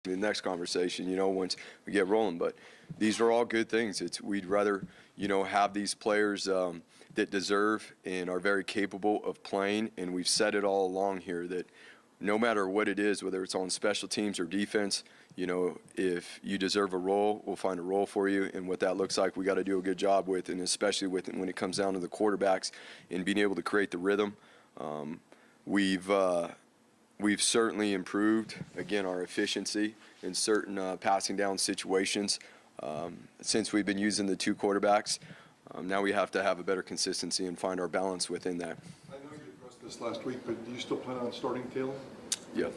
the next conversation, once we get rolling. But these are all good things. We'd rather, have these players that deserve and are very capable of playing. And we've said it all along here that no matter what it is, whether it's on special teams or defense, if you deserve a role, we'll find a role for you. And what that looks like, we got to do a good job with, and especially when it comes down to the quarterbacks and being able to create the rhythm. We've certainly improved, again, our efficiency in certain passing down situations since we've been using the two quarterbacks. Now we have to have a better consistency and find our balance within that. I know you addressed this last week, but do you still plan on starting Taylor? Yeah.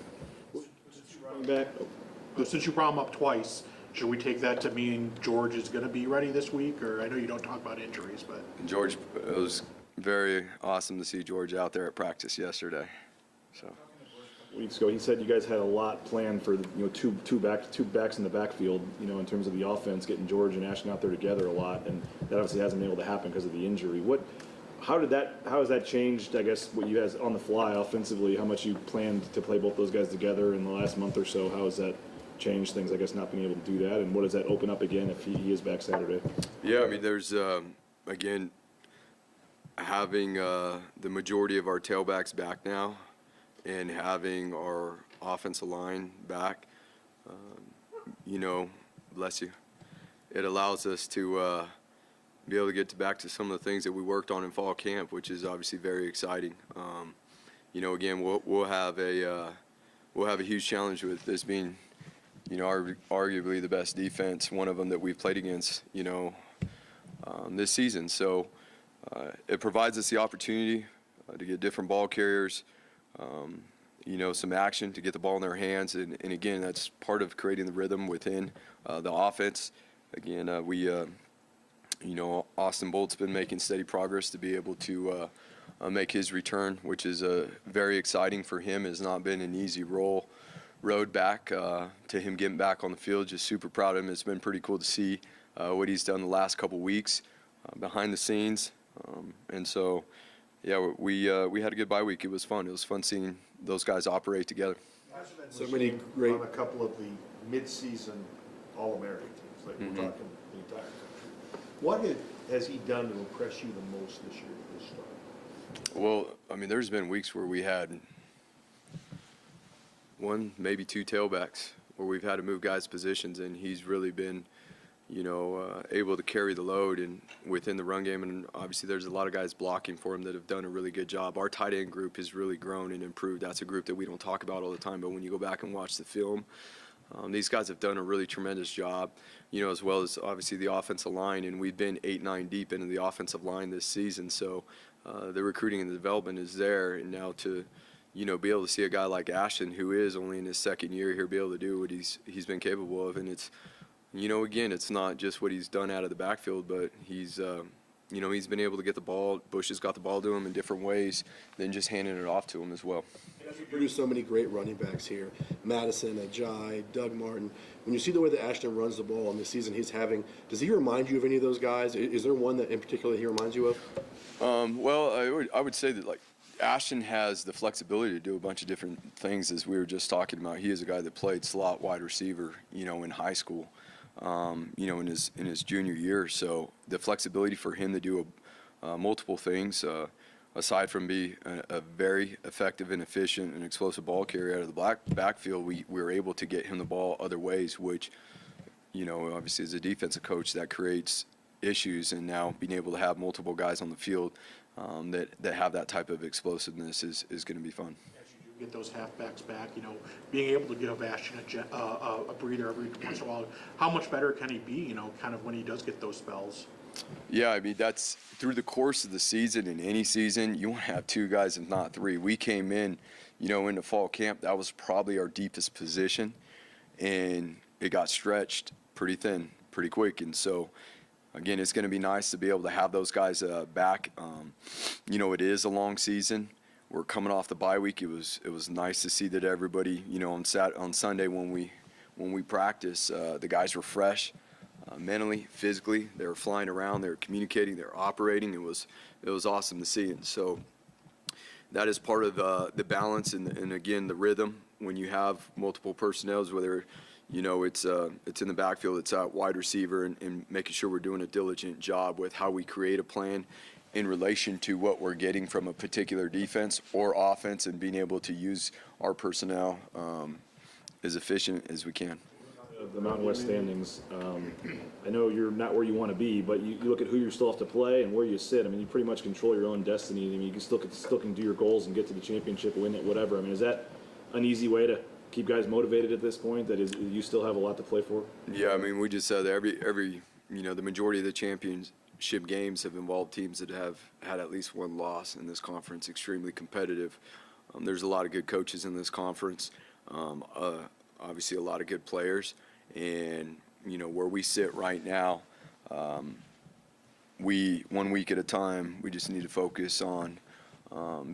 Since you brought him up twice, should we take that to mean George is going to be ready this week? Or I know you don't talk about injuries, but George, it was very awesome to see George out there at practice yesterday. So. Weeks ago, he said you guys had a lot planned for two backs in the backfield. In terms of the offense, getting George and Ashton out there together a lot, and that obviously hasn't been able to happen because of the injury. How has that changed? I guess what you guys on the fly offensively, how much you planned to play both those guys together in the last month or so? How has that changed things? I guess not being able to do that, and what does that open up again if he is back Saturday? Yeah, I mean, there's again having the majority of our tailbacks back now, and having our offensive line back, bless you, it allows us to be able to get back to some of the things that we worked on in fall camp, which is obviously very exciting. Again, we'll have a huge challenge with this being, arguably the best defense, one of them that we've played against, this season. So it provides us the opportunity to get different ball carriers, some action to get the ball in their hands. And again, that's part of creating the rhythm within the offense. Again, Austin Bolt's been making steady progress to be able to make his return, which is very exciting for him. It has not been an easy road back to him getting back on the field. Just super proud of him. It's been pretty cool to see what he's done the last couple weeks behind the scenes. And so, yeah, we had a good bye week. It was fun. It was fun seeing those guys operate together. So many great on a couple of the mid-season All-American teams, like we're talking the entire country. What has he done to impress you the most this year with his start? Well, I mean, there's been weeks where we had one, maybe two tailbacks where we've had to move guys' positions, and he's really been, able to carry the load and within the run game. And obviously there's a lot of guys blocking for him that have done a really good job. Our tight end group has really grown and improved. That's a group that we don't talk about all the time, but when you go back and watch the film, these guys have done a really tremendous job, as well as obviously the offensive line. And we've been 8-9 deep into the offensive line this season. So the recruiting and the development is there. And now to, be able to see a guy like Ashton, who is only in his second year here, be able to do what he's been capable of. And it's, again, it's not just what he's done out of the backfield, but he's been able to get the ball. Bush has got the ball to him in different ways than just handing it off to him as well. You produce so many great running backs here. Madison, Ajay, Doug Martin. When you see the way that Ashton runs the ball in the season he's having, does he remind you of any of those guys? Is there one that in particular he reminds you of? Well, I would say that, like, Ashton has the flexibility to do a bunch of different things, as we were just talking about. He is a guy that played slot wide receiver, in high school. In his junior year. So the flexibility for him to do multiple things, aside from be a very effective and efficient and explosive ball carrier out of the backfield, we were able to get him the ball other ways, which, obviously as a defensive coach, that creates issues. And now being able to have multiple guys on the field that have that type of explosiveness is going to be fun. get those halfbacks back, being able to give Ashton a breather every once in a while. How much better can he be, kind of when he does get those spells? Yeah, I mean, that's through the course of the season. In any season, you want to have two guys, if not three. We came in, into fall camp. That was probably our deepest position, and it got stretched pretty thin, pretty quick. And so, again, it's going to be nice to be able to have those guys back. It is a long season. We're coming off the bye week. It was nice to see that everybody, on Sunday when we practice, the guys were fresh. Mentally, physically, they were flying around, they were communicating, they were operating. It was awesome to see. And so that is part of the balance and again, the rhythm when you have multiple personnels, whether, it's in the backfield, it's at wide receiver, and making sure we're doing a diligent job with how we create a plan in relation to what we're getting from a particular defense or offense, and being able to use our personnel as efficient as we can. The Mountain West standings, I know you're not where you want to be, but you look at who you still have to play and where you sit. I mean, you pretty much control your own destiny. I mean, you can still can do your goals and get to the championship, win it, whatever. I mean, is that an easy way to keep guys motivated at this point, that is, you still have a lot to play for? Yeah, I mean, we just said that every the majority of the championship games have involved teams that have had at least one loss in this conference. Extremely competitive. There's a lot of good coaches in this conference. Obviously, a lot of good players. And, where we sit right now, we, 1 week at a time, we just need to focus on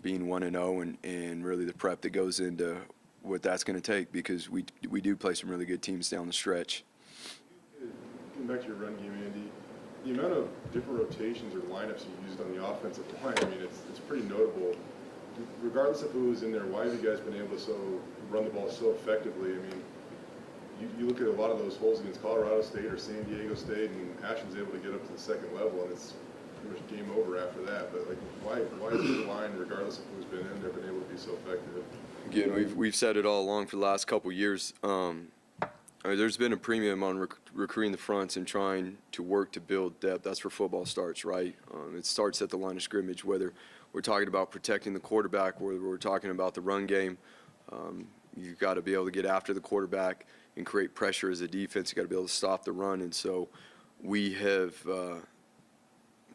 being 1-0 and really the prep that goes into what that's going to take, because we do play some really good teams down the stretch. Getting back to your run game, Andy, the amount of different rotations or lineups you used on the offensive line, I mean, it's pretty notable. Regardless of who was in there, why have you guys been able to run the ball so effectively? I mean, you look at a lot of those holes against Colorado State or San Diego State, and Ashton's able to get up to the second level, and it's pretty much game over after that. But why is the line, regardless of who's been in there, been able to be so effective? Again, we've said it all along for the last couple of years. There's been a premium on recruiting the fronts and trying to work to build depth. That's where football starts, right? It starts at the line of scrimmage, whether we're talking about protecting the quarterback, whether we're talking about the run game. You've got to be able to get after the quarterback and create pressure as a defense. You've got to be able to stop the run. And so we have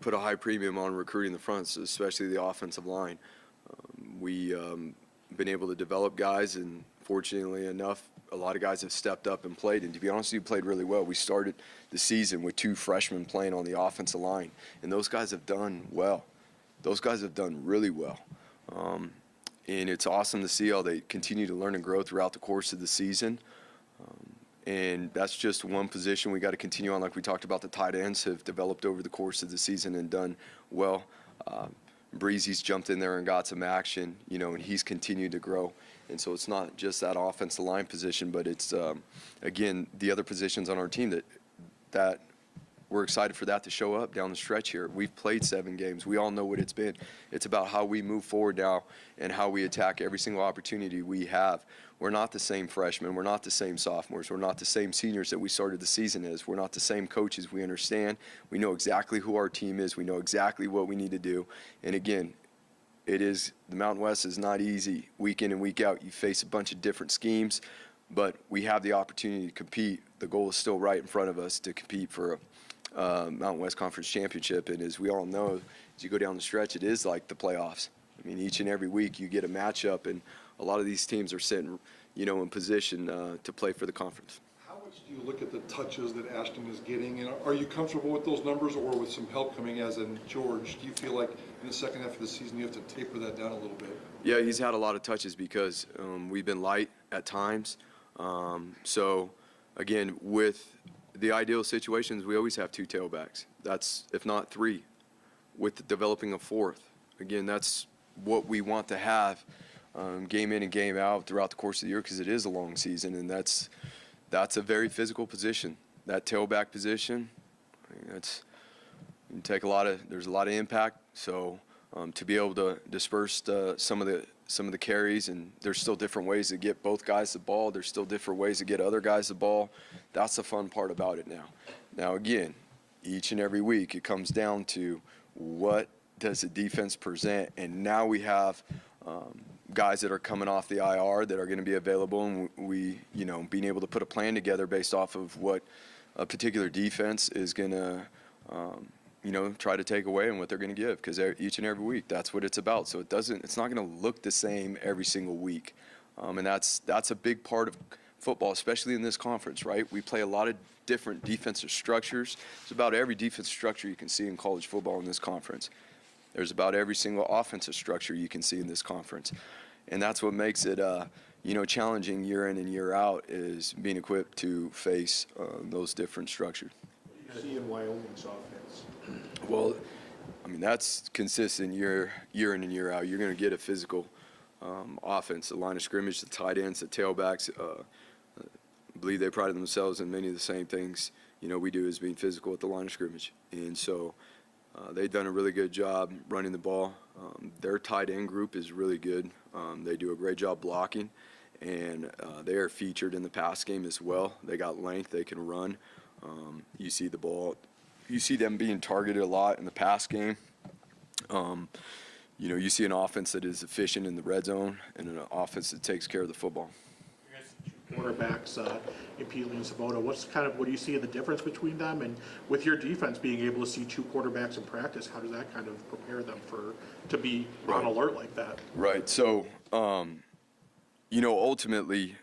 put a high premium on recruiting the fronts, especially the offensive line. We've been able to develop guys, and fortunately enough, a lot of guys have stepped up and played. And to be honest with you, played really well. We started the season with 2 freshmen playing on the offensive line, and those guys have done well. Those guys have done really well. And it's awesome to see how they continue to learn and grow throughout the course of the season. And that's just one position we got to continue on. Like we talked about, the tight ends have developed over the course of the season and done well. Breezy's jumped in there and got some action, and he's continued to grow. And so it's not just that offensive line position, but it's, again, the other positions on our team that we're excited for that to show up down the stretch here. We've played 7 games. We all know what it's been. It's about how we move forward now and how we attack every single opportunity we have. We're not the same freshmen. We're not the same sophomores. We're not the same seniors that we started the season as. We're not the same coaches. We understand. We know exactly who our team is. We know exactly what we need to do. And again, the Mountain West is not easy week in and week out. You face a bunch of different schemes, but we have the opportunity to compete. The goal is still right in front of us to compete for a Mountain West Conference championship. And as we all know, as you go down the stretch, it is like the playoffs. I mean, each and every week you get a matchup, and a lot of these teams are sitting, in position to play for the conference. How much do you look at the touches that Ashton is getting, and are you comfortable with those numbers, or with some help coming as in George? Do you feel like in the second half of the season you have to taper that down a little bit? Yeah, he's had a lot of touches because we've been light at times. So, again, with the ideal situations, we always have 2 tailbacks. That's, if not 3, with developing a 4th. Again, that's what we want to have game in and game out throughout the course of the year, because it is a long season, and that's a very physical position. That tailback position, there's a lot of impact. So to be able to disperse some of the carries, and there's still different ways to get both guys the ball. There's still different ways to get other guys the ball. That's the fun part about it now. Now again, each and every week it comes down to what does the defense present, and now we have guys that are coming off the IR that are going to be available, and we being able to put a plan together based off of what a particular defense is going to try to take away and what they're going to give, because each and every week that's what it's about. So it's not going to look the same every single week, and that's a big part of football, especially in this conference, right? We play a lot of different defensive structures. It's about every defensive structure you can see in college football in this conference. There's about every single offensive structure you can see in this conference. And that's what makes it, challenging year in and year out, is being equipped to face those different structures. What do you see in Wyoming's offense? Well, I mean, that's consistent year in and year out. You're going to get a physical offense, the line of scrimmage, the tight ends, the tailbacks. believe they pride themselves in many of the same things, we do, as being physical at the line of scrimmage. And so they've done a really good job running the ball. Their tight end group is really good. They do a great job blocking, and they are featured in the pass game as well. They got length, they can run. You see the ball, you see them being targeted a lot in the pass game. You see an offense that is efficient in the red zone and an offense that takes care of the football. Quarterbacks, in Peely and Sabota, what do you see the difference between them? And with your defense being able to see 2 quarterbacks in practice, how does that kind of prepare them to be on alert like that? Right. So, ultimately,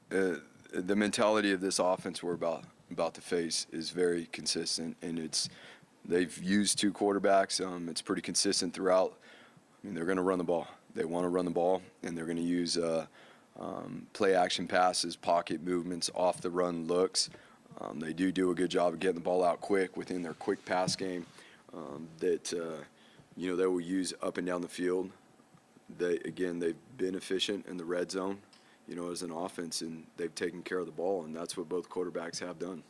the mentality of this offense we're about to face is very consistent, and they've used 2 quarterbacks. It's pretty consistent throughout. I mean, they're going to run the ball. They want to run the ball, and they're going to use play action passes, pocket movements, off the run looks. They do a good job of getting the ball out quick within their quick pass game that they will use up and down the field. They've been efficient in the red zone, as an offense, and they've taken care of the ball, and that's what both quarterbacks have done.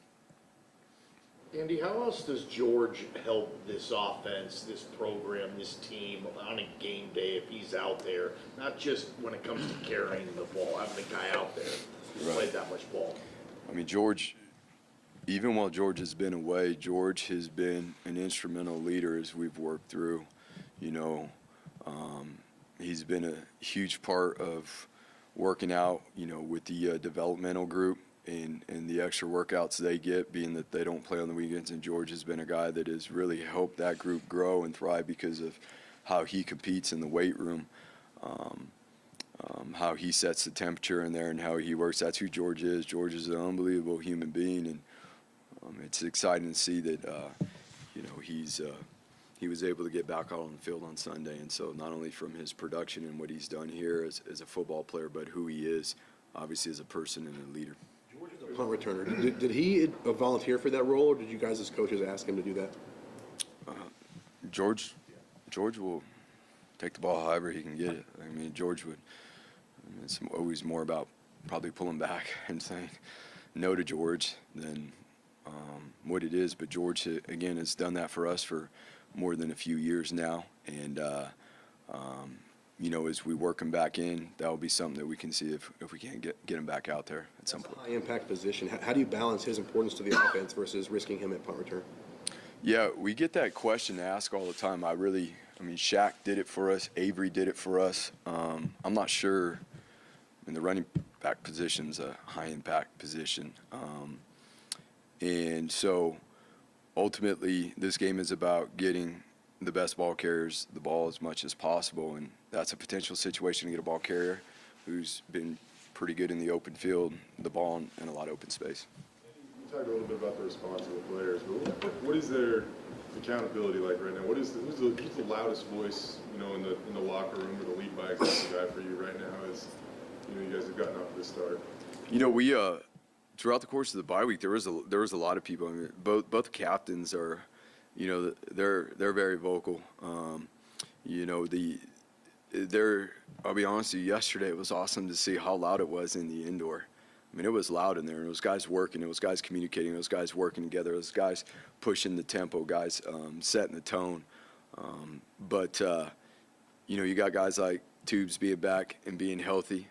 Andy, how else does George help this offense, this program, this team on a game day if he's out there? Not just when it comes to carrying the ball, having a guy out there who's played that much ball. I mean, George, even while George has been away, George has been an instrumental leader as we've worked through. He's been a huge part of working out, with the developmental group. And the extra workouts they get, being that they don't play on the weekends. And George has been a guy that has really helped that group grow and thrive because of how he competes in the weight room, how he sets the temperature in there and how he works. That's who George is. George is an unbelievable human being, and it's exciting to see that he was able to get back out on the field on Sunday. And so not only from his production and what he's done here as a football player, but who he is, obviously, as a person and a leader. Punt returner. Did he volunteer for that role, or did you guys as coaches ask him to do that? George will take the ball however he can get it. I mean, George would. It's always more about probably pulling back and saying no to George than what it is. But George, again, has done that for us for more than a few years now, and as we work him back in, that will be something that we can see if we can't get him back out there at some point. High impact position. How do you balance his importance to the offense versus risking him at punt return? Yeah, we get that question asked all the time. I mean, Shaq did it for us. Avery did it for us. I'm not sure. I mean, the running back position's a high impact position. And so ultimately this game is about getting the best ball carriers the ball as much as possible, and that's a potential situation to get a ball carrier who's been pretty good in the open field, the ball in a lot of open space. You talked a little bit about the response of the players, but what is their accountability like right now? Who's the loudest voice, in the locker room, or the lead by example guy for you right now as you guys have gotten off to this start? We throughout the course of the bye week, there was a lot of people. I mean, both captains are. They're very vocal. I'll be honest with you, yesterday it was awesome to see how loud it was in the indoor. I mean, it was loud in there, and it was guys working, it was guys communicating, it was guys working together, it was guys pushing the tempo, guys setting the tone. But you got guys like Tubes being back and being healthy.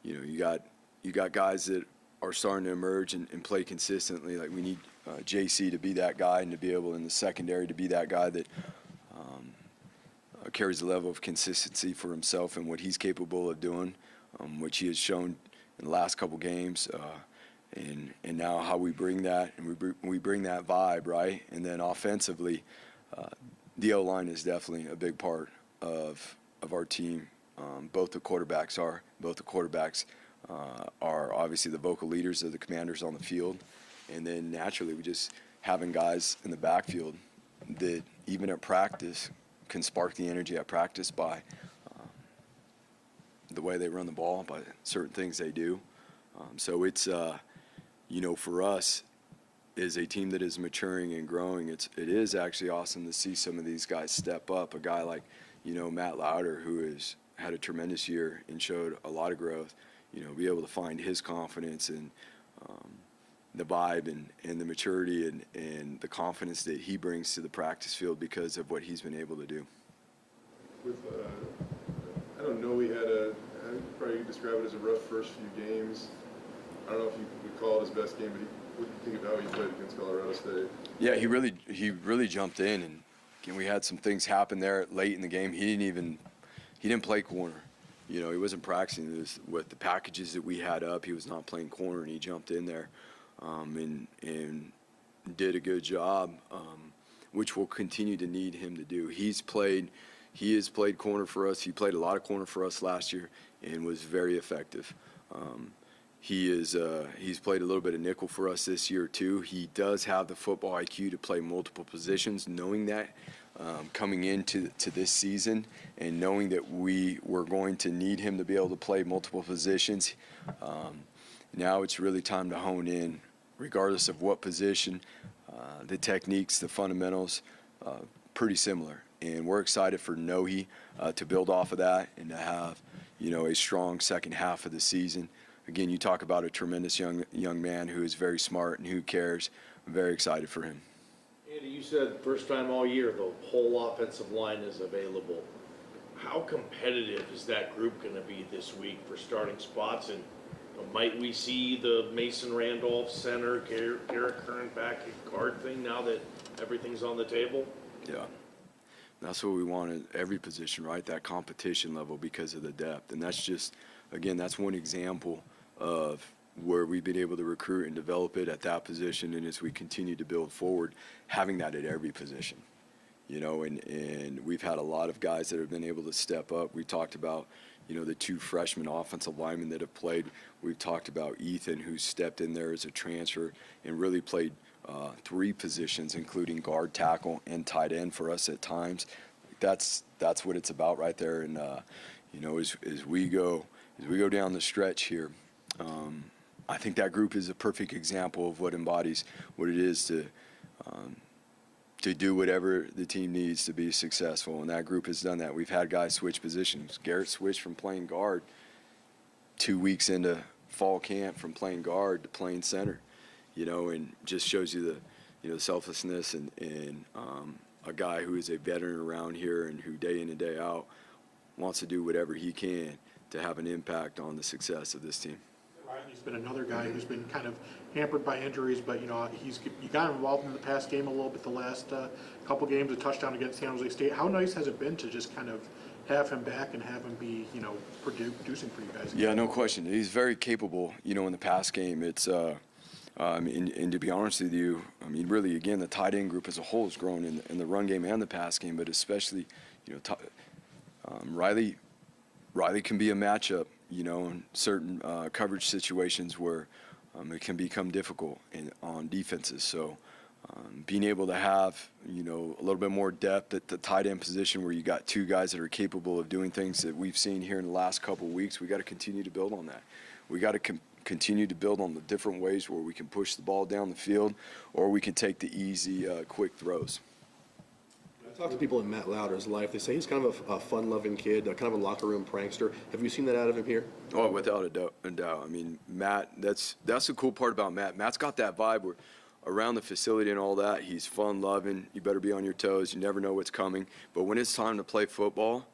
You got guys that are starting to emerge and play consistently. Like, we need JC to be that guy, and to be able in the secondary to be that guy that carries a level of consistency for himself and what he's capable of doing, which he has shown in the last couple games, and now how we bring that, and we bring that vibe, right? And then offensively, the O-line is definitely a big part of our team. Both the quarterbacks are obviously the vocal leaders of the Commanders on the field. And then naturally, we just having guys in the backfield that even at practice can spark the energy at practice by the way they run the ball, by certain things they do. So it's, for us, as a team that is maturing and growing, it is actually awesome to see some of these guys step up. A guy like, Matt Lauder, who has had a tremendous year and showed a lot of growth. be able to find his confidence and the vibe and the maturity and the confidence that he brings to the practice field because of what he's been able to do. With, I don't know, I'd probably describe it as a rough first few games. I don't know if you would call it his best game, but what do you think of how he played against Colorado State? Yeah, he really jumped in, and again, we had some things happen there late in the game. He didn't play corner. He wasn't practicing this with the packages that we had up. He was not playing corner, and he jumped in there and did a good job, which we'll continue to need him to do. He has played corner for us. He played a lot of corner for us last year and was very effective. He's played a little bit of nickel for us this year too. He does have the football IQ to play multiple positions, knowing that coming into this season and knowing that we were going to need him to be able to play multiple positions. Now it's really time to hone in, regardless of what position. The techniques, the fundamentals, pretty similar. And we're excited for Nohi to build off of that and to have, a strong second half of the season. Again, you talk about a tremendous young man who is very smart and who cares. I'm very excited for him. Andy, you said first time all year the whole offensive line is available. How competitive is that group going to be this week for starting spots? And might we see the Mason Randolph center, Garrett Curran back at guard thing now that everything's on the table? Yeah. That's what we want at every position, right? That competition level because of the depth. And that's just, again, that's one example of where we've been able to recruit and develop it at that position. And as we continue to build forward, having that at every position, and we've had a lot of guys that have been able to step up. We talked about, the two freshman offensive linemen that have played. We've talked about Ethan, who stepped in there as a transfer and really played three positions, including guard, tackle, and tight end for us at times. That's what it's about right there. And as we go down the stretch here, I think that group is a perfect example of what embodies what it is to do whatever the team needs to be successful. And that group has done that. We've had guys switch positions. Garrett switched from playing guard 2 weeks into fall camp from playing guard to playing center, and just shows you the selflessness and a guy who is a veteran around here and who day in and day out wants to do whatever he can to have an impact on the success of this team. Riley's been another guy who's been kind of hampered by injuries, but you got him involved in the pass game a little bit the last couple games, a touchdown against San Jose State. How nice has it been to just kind of have him back and have him be, producing for you guys? Yeah, no question. He's very capable, in the pass game. It's and to be honest with you, really, again, the tight end group as a whole has grown in the run game and the pass game, but especially, Riley can be a matchup, in certain coverage situations where it can become difficult on defenses. So being able to have, a little bit more depth at the tight end position where you got two guys that are capable of doing things that we've seen here in the last couple of weeks, we got to continue to build on that. We got to continue to build on the different ways where we can push the ball down the field or we can take the easy, quick throws. I talk to people in Matt Lauder's life. They say he's kind of a fun-loving kid, kind of a locker room prankster. Have you seen that out of him here? Oh, without a doubt. Matt, that's the cool part about Matt. Matt's got that vibe where around the facility and all that, he's fun-loving. You better be on your toes. You never know what's coming. But when it's time to play football,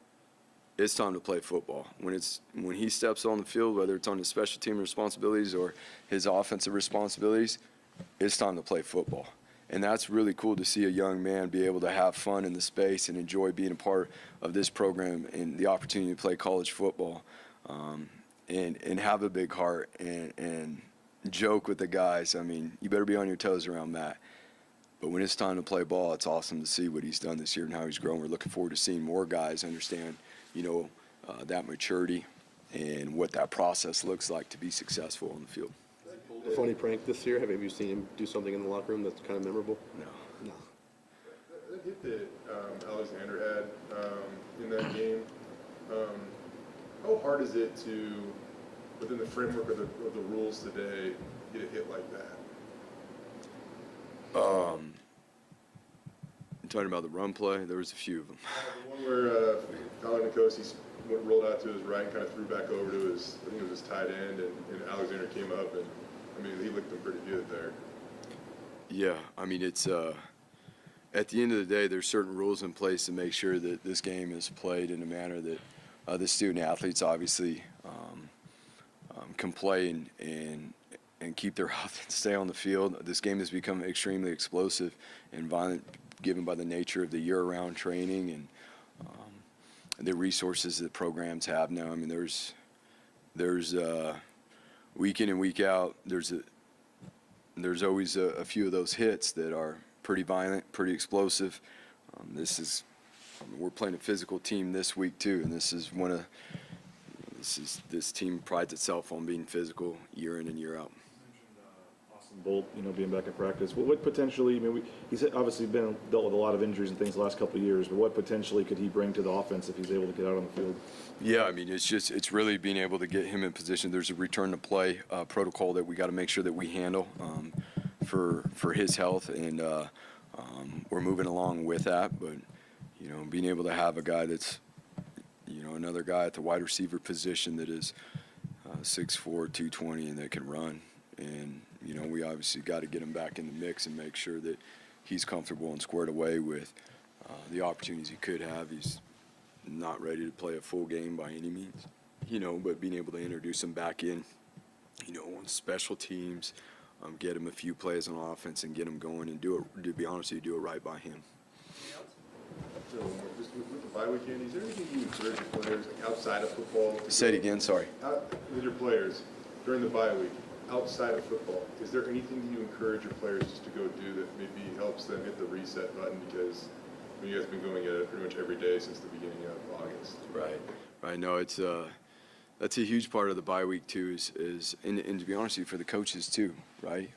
it's time to play football. When he steps on the field, whether it's on his special team responsibilities or his offensive responsibilities, it's time to play football. And that's really cool to see a young man be able to have fun in the space and enjoy being a part of this program and the opportunity to play college football, and have a big heart and joke with the guys. You better be on your toes around Matt. But when it's time to play ball, it's awesome to see what he's done this year and how he's grown. We're looking forward to seeing more guys understand, that maturity and what that process looks like to be successful on the field. A funny prank this year? Have you seen him do something in the locker room that's kind of memorable? No. That hit that Alexander had in that game, how hard is it to, within the framework of the rules today, get a hit like that? I'm talking about the run play. There was a few of them. The one where Tyler Nicosi what rolled out to his right and kind of threw back over to his, I think it was his tight end, and Alexander came up, and I mean, he licked him pretty good there. Yeah, I mean, it's at the end of the day, there's certain rules in place to make sure that this game is played in a manner that the student athletes obviously can play and keep their offense, stay on the field. This game has become extremely explosive and violent, given by the nature of the year-round training and the resources that programs have now. I mean, there's week in and week out, there's always a few of those hits that are pretty violent, pretty explosive. We're playing a physical team this week too, and this team prides itself on being physical year in and year out. Austin Bolt, being back in practice. What potentially, I mean, he's obviously dealt with a lot of injuries and things the last couple of years, but what potentially could he bring to the offense if he's able to get out on the field? Yeah, I mean, it's really being able to get him in position. There's a return to play protocol that we got to make sure that we handle for his health, and we're moving along with that. But being able to have a guy that's another guy at the wide receiver position that is 6'4", 220, and that can run, and we obviously got to get him back in the mix and make sure that he's comfortable and squared away with the opportunities he could have. He's not ready to play a full game by any means, but being able to introduce him back in, on special teams, get him a few plays on offense and get him going and do it right by him. So, just with the bye week, Andy, is there anything you encourage your players outside of football? Say it again, sorry. With your players during the bye week, outside of football, is there anything that you encourage your players just to go do that maybe helps them hit the reset button? Because you guys have been going at it pretty much every day since the beginning of August. Right. No, it's that's a huge part of the bye week too. And to be honest with you, for the coaches too, right?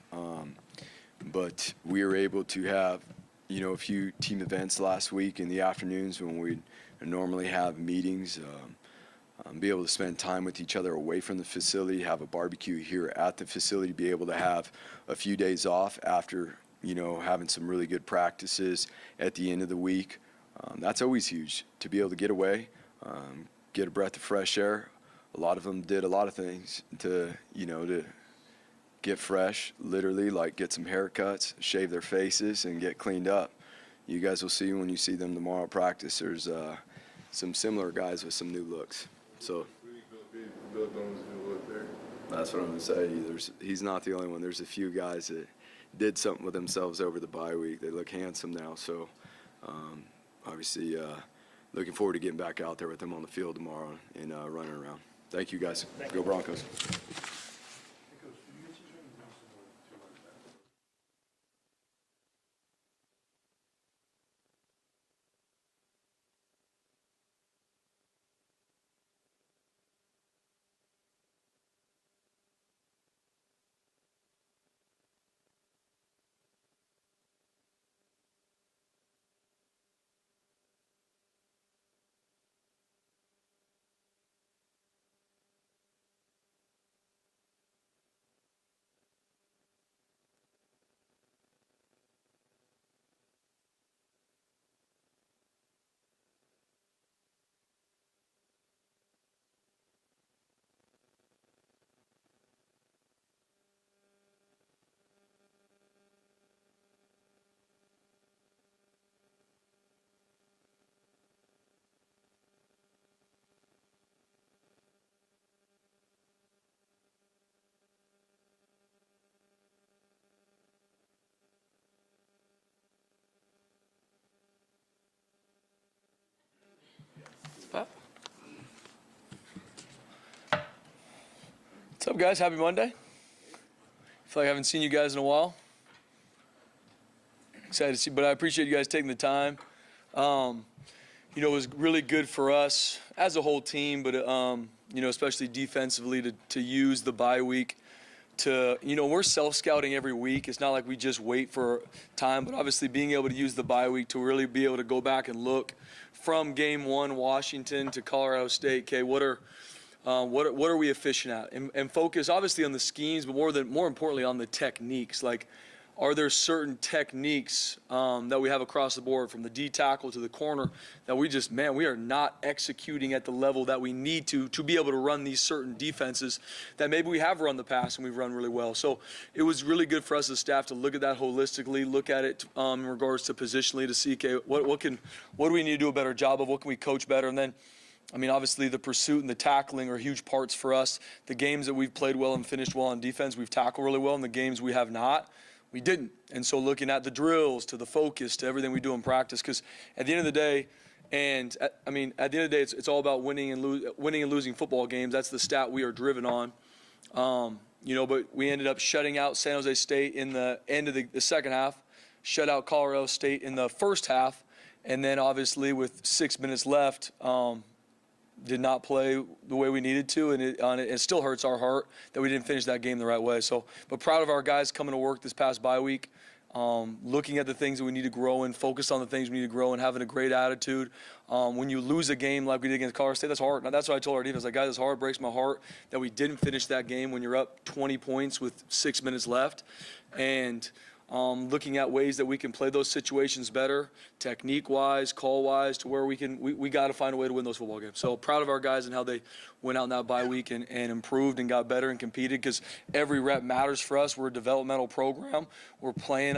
But we were able to have a few team events last week in the afternoons when we normally have meetings. Be able to spend time with each other away from the facility, have a barbecue here at the facility, be able to have a few days off after having some really good practices at the end of the week. That's always huge, to be able to get away, get a breath of fresh air. A lot of them did a lot of things to get fresh, literally, like get some haircuts, shave their faces, and get cleaned up. You guys will see when you see them tomorrow at practice, there's some similar guys with some new looks. So Bill Bones' new look there. that's what I'm going to say. He's not the only one. There's a few guys that did something with themselves over the bye week. They look handsome now. So obviously looking forward to getting back out there with them on the field tomorrow and running around. Thank you, guys. Go Broncos. What's up, guys? Happy Monday. I feel like I haven't seen you guys in a while. Excited to see, but I appreciate you guys taking the time. It was really good for us as a whole team, but especially defensively to use the bye week to, we're self-scouting every week. It's not like we just wait for time, but obviously being able to use the bye week to really be able to go back and look from game one, Washington to Colorado State. Okay, what are we efficient at? And focus obviously on the schemes, but more importantly on the techniques. Like are there certain techniques that we have across the board, from the D tackle to the corner, that we are not executing at the level that we need to be able to run these certain defenses that maybe we have run the past and we've run really well. So it was really good for us as staff to look at that holistically, look at it in regards to positionally, to see, okay, what do we need to do a better job of, what can we coach better, and then, I mean, obviously the pursuit and the tackling are huge parts for us. The games that we've played well and finished well on defense, we've tackled really well, and the games we have not, we didn't. And so looking at the drills, to the focus, to everything we do in practice, because at the end of the day, at the end of the day, it's all about winning and losing football games. That's the stat we are driven on. But we ended up shutting out San Jose State in the end of the second half, shut out Colorado State in the first half, and then obviously with 6 minutes left, did not play the way we needed to, and it still hurts our heart that we didn't finish that game the right way. So, but proud of our guys coming to work this past bye week, looking at the things that we need to grow in, focused on the things we need to grow in, having a great attitude. When you lose a game like we did against Colorado State, that's hard. Now, that's what I told our defense. Like, guys, it's hard. It breaks my heart that we didn't finish that game when you're up 20 points with 6 minutes left. And looking at ways that we can play those situations better, technique-wise, call-wise, to where we got to find a way to win those football games. So proud of our guys and how they went out in that bye week and improved and got better and competed, because every rep matters for us. We're a developmental program. We're playing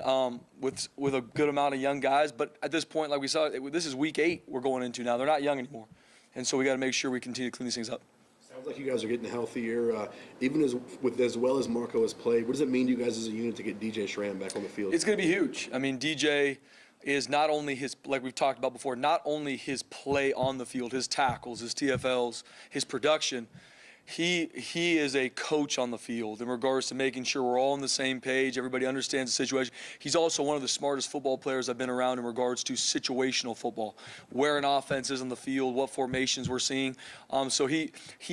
with a good amount of young guys, but at this point, like we saw, this is week 8 we're going into now. They're not young anymore, and so we got to make sure we continue to clean these things up. Sounds like you guys are getting healthier. Even as well as Marco has played, what does it mean to you guys as a unit to get DJ Schramm back on the field? It's going to be huge. I mean, DJ is not only like we've talked about before, not only his play on the field, his tackles, his TFLs, his production. He is a coach on the field in regards to making sure we're all on the same page, everybody understands the situation. He's also one of the smartest football players I've been around in regards to situational football, where an offense is on the field, what formations we're seeing. So he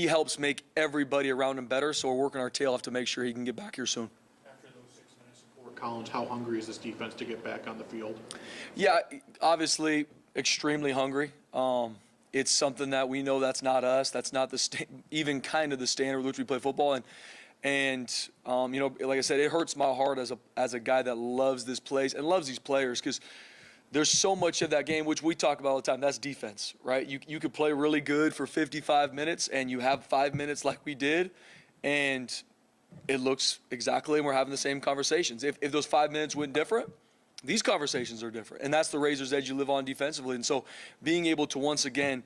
helps make everybody around him better, so we're working our tail off to make sure he can get back here soon. After those 6 minutes in Fort Collins, how hungry is this defense to get back on the field? Yeah, obviously extremely hungry. It's something that we know that's not us. That's not even kind of the standard with which we play football. And like I said, it hurts my heart as a guy that loves this place and loves these players, because there's so much of that game, which we talk about all the time. That's defense, right? You could play really good for 55 minutes, and you have 5 minutes like we did, and it looks exactly, and we're having the same conversations. If those 5 minutes went different, these conversations are different, and that's the razor's edge you live on defensively. And so being able to once again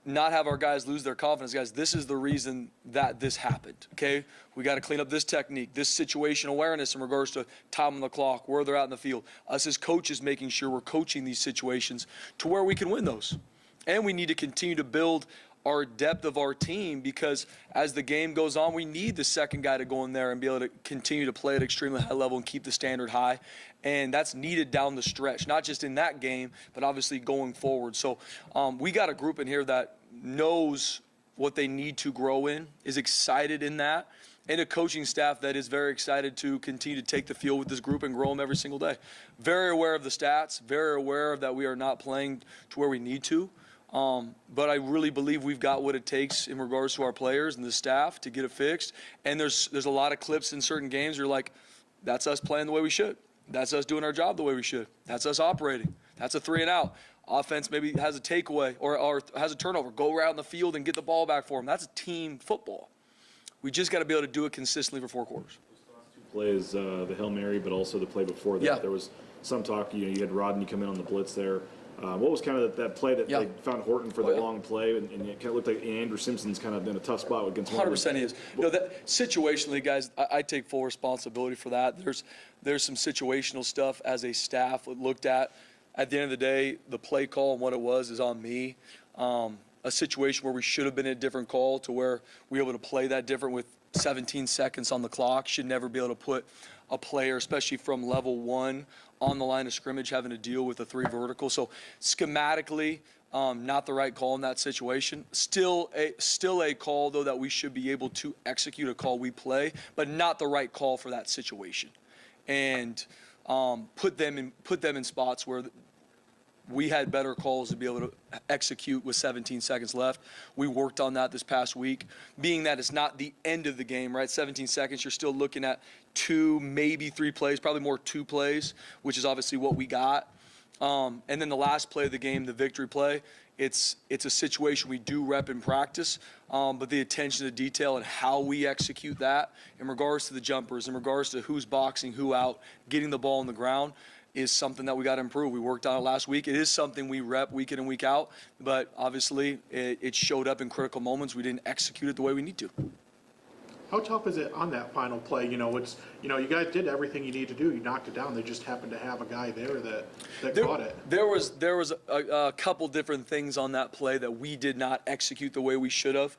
not have our guys lose their confidence, guys, this is the reason that this happened, okay? We got to clean up this technique, this situational awareness in regards to time on the clock, where they're out in the field. Us as coaches making sure we're coaching these situations to where we can win those. And we need to continue to build our depth of our team, because as the game goes on, we need the second guy to go in there and be able to continue to play at extremely high level and keep the standard high. And that's needed down the stretch, not just in that game, but obviously going forward. So we got a group in here that knows what they need to grow in, is excited in that, and a coaching staff that is very excited to continue to take the field with this group and grow them every single day. Very aware of the stats, very aware that we are not playing to where we need to. But I really believe we've got what it takes in regards to our players and the staff to get it fixed. And there's a lot of clips in certain games where you're like, that's us playing the way we should. That's us doing our job the way we should. That's us operating. That's a 3 and out. Offense maybe has a takeaway or has a turnover. Go around the field and get the ball back for them. That's team football. We just got to be able to do it consistently for 4 quarters. Plays the Hail Mary, but also the play before that. Yeah. There was some talk, you had Rodney come in on the blitz there. What was kind of that play that they found Horton for the long play, and it kind of looked like Andrew Simpson's kind of in a tough spot against 100% he is. That situationally, guys, I take full responsibility for that. There's some situational stuff as a staff looked at. At the end of the day, the play call and what it was is on me. A situation where we should have been in a different call to where we were able to play that different with 17 seconds on the clock. Should never be able to put a player, especially from level 1, on the line of scrimmage having to deal with a 3 vertical. So schematically, not the right call in that situation. Still a call, though, that we should be able to execute a call we play, but not the right call for that situation. And put them in spots where we had better calls to be able to execute with 17 seconds left. We worked on that this past week, being that it's not the end of the game, right? 17 seconds, you're still looking at 2, maybe 3 plays, probably more 2 plays, which is obviously what we got. And then the last play of the game, the victory play, it's a situation we do rep in practice, but the attention to detail and how we execute that in regards to the jumpers, in regards to who's boxing, who out, getting the ball on the ground, is something that we got to improve. We worked on it last week. It is something we rep week in and week out, but obviously it showed up in critical moments. We didn't execute it the way we need to. How tough is it on that final play? You guys did everything you need to do. You knocked it down. They just happened to have a guy there that caught it. There was a couple different things on that play that we did not execute the way we should have,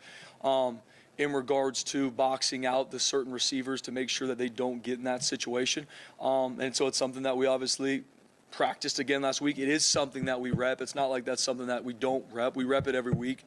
in regards to boxing out the certain receivers to make sure that they don't get in that situation. And so it's something that we obviously practiced again last week. It is something that we rep. It's not like that's something that we don't rep. We rep it every week,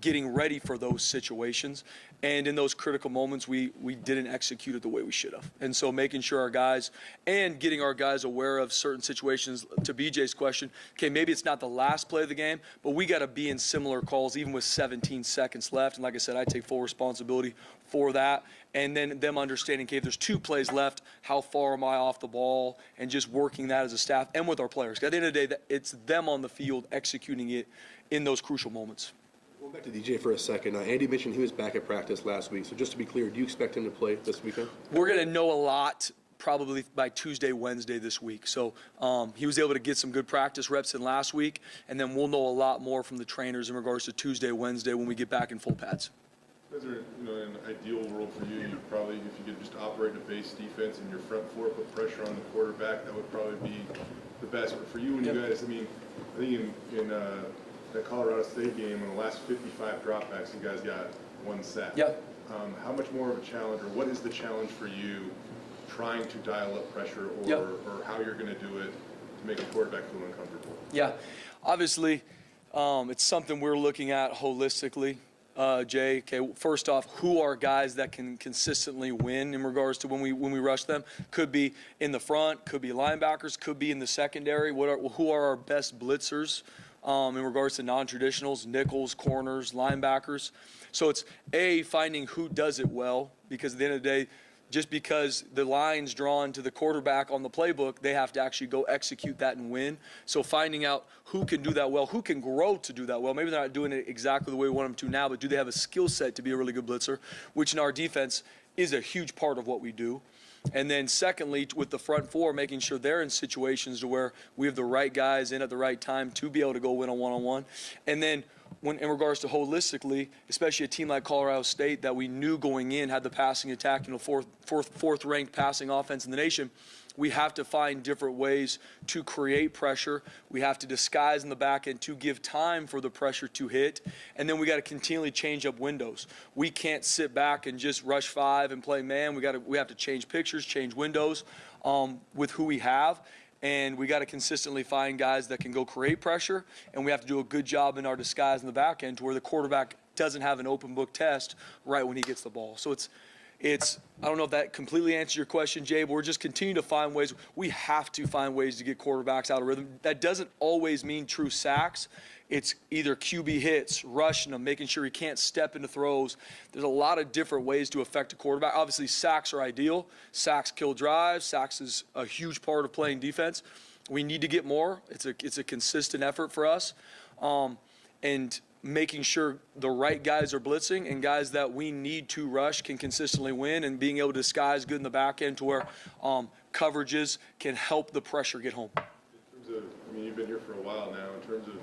getting ready for those situations. And in those critical moments, we didn't execute it the way we should have. And so making sure our guys and getting our guys aware of certain situations, to BJ's question, okay, maybe it's not the last play of the game, but we got to be in similar calls even with 17 seconds left. And like I said, I take full responsibility for that. And then them understanding, okay, if there's 2 plays left, how far am I off the ball? And just working that as a staff and with our players. At the end of the day, it's them on the field executing it in those crucial moments. Going back to DJ for a second, Andy mentioned he was back at practice last week. So just to be clear, do you expect him to play this weekend? We're going to know a lot probably by Tuesday, Wednesday this week. So he was able to get some good practice reps in last week, and then we'll know a lot more from the trainers in regards to Tuesday, Wednesday when we get back in full pads. Is there, in an ideal world for you, you'd probably, if you could just operate a base defense in your front four, put pressure on the quarterback, that would probably be the best. But for you and you guys, I think in that Colorado State game, in the last 55 dropbacks, you guys got 1 sack. Yep. How much more of a challenge, or what is the challenge for you trying to dial up pressure, or how you're going to do it to make a quarterback feel uncomfortable? Yeah, obviously, it's something we're looking at holistically. Jay, okay, first off, who are guys that can consistently win in regards to when we rush them? Could be in the front, could be linebackers, could be in the secondary. Who are our best blitzers in regards to non-traditionals, nickels, corners, linebackers? So it's finding who does it well, because at the end of the day, just because the line's drawn to the quarterback on the playbook, they have to actually go execute that and win. So finding out who can do that well, who can grow to do that well. Maybe they're not doing it exactly the way we want them to now, but do they have a skill set to be a really good blitzer, which in our defense is a huge part of what we do. And then secondly, with the front four, making sure they're in situations to where we have the right guys in at the right time to be able to go win a one-on-one. And then when in regards to holistically, especially a team like Colorado State that we knew going in had the passing attack, fourth ranked passing offense in the nation, we have to find different ways to create pressure. We have to disguise in the back end to give time for the pressure to hit. And then we got to continually change up windows. We can't sit back and just rush 5 and play man. We have to change pictures, change windows with who we have. And we got to consistently find guys that can go create pressure, and we have to do a good job in our disguise in the back end to where the quarterback doesn't have an open book test right when he gets the ball. So it's I don't know if that completely answers your question, Jay, but we're just continuing to find ways. We have to find ways to get quarterbacks out of rhythm. That doesn't always mean true sacks. It's either QB hits, rushing him, making sure he can't step into throws. There's a lot of different ways to affect a quarterback. Obviously, sacks are ideal. Sacks kill drives. Sacks is a huge part of playing defense. We need to get more. It's a consistent effort for us. And making sure the right guys are blitzing and guys that we need to rush can consistently win, and being able to disguise good in the back end to where coverages can help the pressure get home. In terms of, you've been here for a while now, in terms of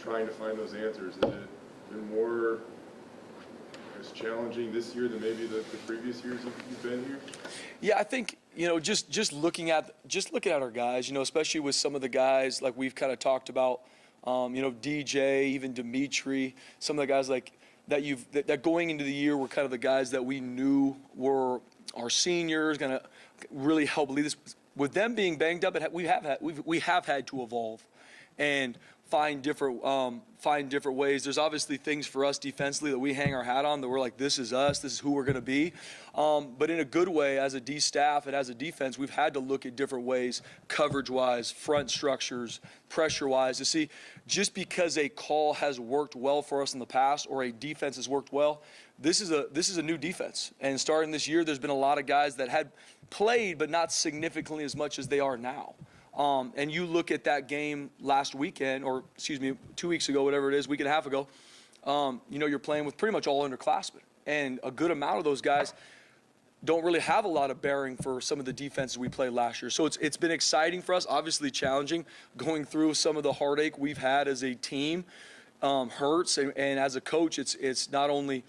trying to find those answers, has it been more as challenging this year than maybe the previous years you've been here? Yeah, I think, just looking at our guys, especially with some of the guys like we've kind of talked about, DJ, even Dimitri, some of the guys like that going into the year were kind of the guys that we knew were our seniors, going to really help lead us. With them being banged up, we have had to evolve. And find different ways. There's obviously things for us defensively that we hang our hat on that we're like, this is us, this is who we're going to be. But in a good way, as a D staff and as a defense, we've had to look at different ways, coverage-wise, front structures, pressure-wise, to see just because a call has worked well for us in the past or a defense has worked well, this is a new defense. And starting this year, there's been a lot of guys that had played but not significantly as much as they are now. And you look at that game last weekend, or excuse me, 2 weeks ago, whatever it is, week and a half ago, you're playing with pretty much all underclassmen. And a good amount of those guys don't really have a lot of bearing for some of the defenses we played last year. So it's been exciting for us, obviously challenging, going through some of the heartache we've had as a team hurts. And as a coach, it's not only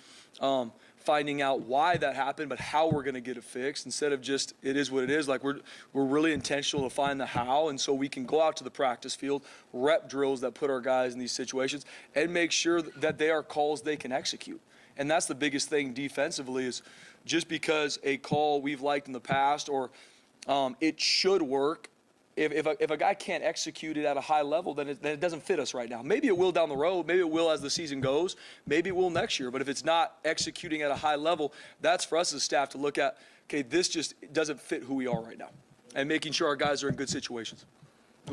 finding out why that happened, but how we're going to get it fixed instead of just it is what it is. Like we're really intentional to find the how, and so we can go out to the practice field, rep drills that put our guys in these situations, and make sure that they are calls they can execute. And that's the biggest thing defensively is just because a call we've liked in the past or it should work, if a guy can't execute it at a high level, then it doesn't fit us right now. Maybe it will down the road. Maybe it will as the season goes. Maybe it will next year. But if it's not executing at a high level, that's for us as staff to look at, okay, this just doesn't fit who we are right now. And making sure our guys are in good situations.